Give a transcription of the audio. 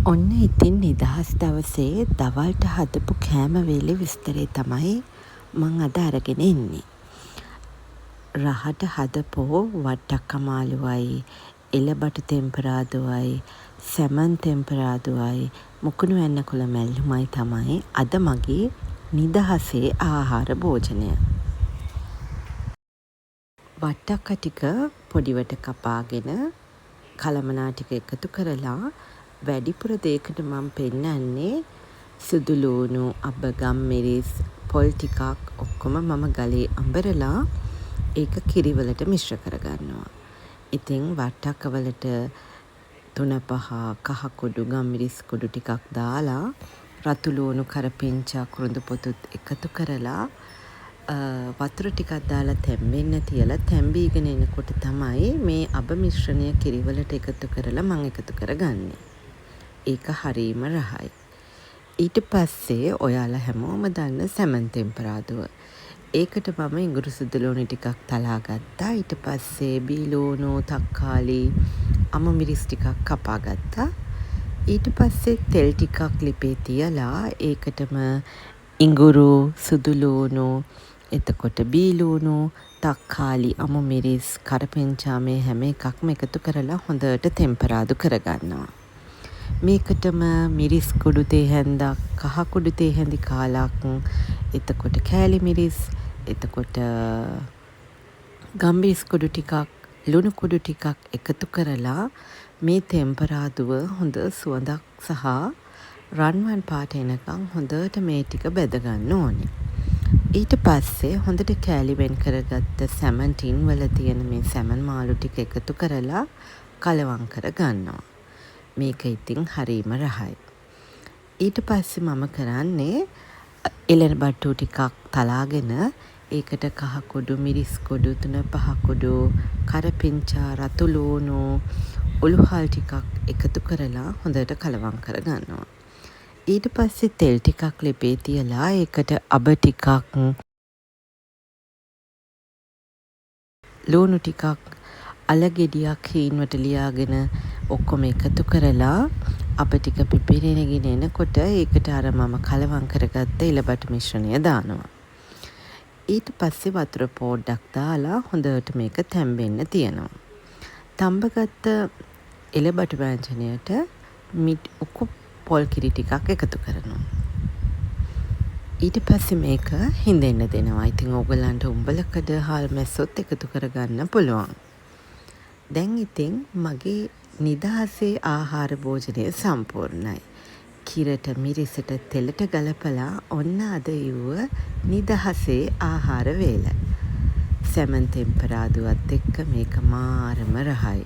ඔන්න ඉතින් නිදහස් දවසේ දවල්ට හදපු කෑම වේලේ විස්තරේ තමයි මං අද අරගෙන එන්නේ. රහට හදපු වට්ටක්කමාලුවයි, එළබටු තෙම්පරාදුවයි, සැමන් තෙම්පරාදුවයි, මුකුණු වෙන්නකොළ මැල්ලුමයි තමයි අද මගේ නිදහසේ ආහාර භෝජනය. වට්ටක්ක ටික පොඩිවට කපාගෙන කලමනා ටික එකතු කරලා වැඩිපුර දේකට මම පෙන්නන්නේ සුදු ළූණු, අබගම් මිරිස්, පොල් ටිකක් ඔක්කොම මම ගලේ අඹරලා ඒක කිරි වලට මිශ්‍ර කරගන්නවා. ඉතින් වට්ටක්ක වලට 3-5 කහ කුඩු, ගම්මිරිස් කුඩු ටිකක් දාලා රතු ළූණු, කරපිංචා, කුරුඳු පොතුත් එකතු කරලා වතුර ටිකක් දාලා තැම්බෙන්න තියලා තැම්බීගෙන එනකොට තමයි මේ අබ මිශ්‍රණය කිරි වලට එකතු කරලා මම එකතු කරගන්නේ. ඒක හරීම රහයි. ඊට පස්සේ ඔයාලා හැමෝම දන්න සැමන් තෙම්පරාදුව. ඒකට මම ඉඟුරු සුදු ළූණු ටිකක් තලා ගත්තා. ඊට පස්සේ බී ළූණු, තක්කාලි, අමු මිරිස් ටිකක් කපා ගත්තා. ඊට පස්සේ තෙල් ටිකක් ලිපේ තියලා ඒකටම ඉඟුරු, සුදු ළූණු, එතකොට බී ළූණු, තක්කාලි, අමු මිරිස්, කරපිංචා මේ හැම එකක්ම එකතු කරලා හොඳට තෙම්පරාදු කරගන්නවා. මේකටම මිරිස් කුඩු තේ හැන්දක්, කහ කුඩු තේ හැඳි කාලක්, එතකොට කෑලි මිරිස්, එතකොට ගම්මිරිස් කුඩු ටිකක්, ලුණු කුඩු ටිකක් එකතු කරලා මේ තෙම්පරාදුව හොඳ සුවඳක් සහ රන්වන් පාට එනකම් හොඳට මේ ටික බැද ගන්න ඕනේ. ඊට පස්සේ හොඳට කෑලි වෙන් කරගත්ත සැමන් ටින් වල තියෙන මේ සැමන් මාළු ටික එකතු කරලා කලවම් කර ගන්නවා. මේක ඉතින් හරීම රහයි. ඊට පස්සේ මම කරන්නේ එළබටු ටිකක් තලාගෙන ඒකට කහ කුඩු, මිරිස් කුඩු, 3-5 කුඩු, කරපිංචා, රතු ළූණු, උළුහල් ටිකක් එකතු කරලා හොඳට කලවම් කර ගන්නවා. ඊට පස්සේ තෙල් ටිකක් ලිපේ තියලා ඒකට අබ ටිකක්, ළූණු ටිකක්, අල ගෙඩියක් හීන්වට ලියාගෙන ඔක්කොම එකතු කරලා අප ටික පිපිරෙනගෙන එනකොට ඒකට අර මම කලවම් කරගත්ත එළබටු මිශ්‍රණය දානවා. ඊට පස්සේ වතුර පොඩ්ඩක් දාලා හොඳට මේක තැම්බෙන්න තියනවා. තම්බගත්ත එළබටු වෑංජනයට උකු පොල් කිරි ටිකක් එකතු කරනවා. ඊට පස්සේ මේක හිඳෙන්න දෙනවා. ඉතින් ඕගොල්ලන්ට උඹලකඩ හාල් මැස්සොත් එකතු කරගන්න පුළුවන්. දැන් ඉතින් මගේ නිදහසේ ආහාර භෝජනය සම්පූර්ණයි. කිරට, මිරිසට, තෙලට ගලපලා ඔන්න අද ඉව්ව නිදහසේ ආහාර වේල. සැමන් තෙම්පරාදුවත් එක්ක මේක මාරම රහයි.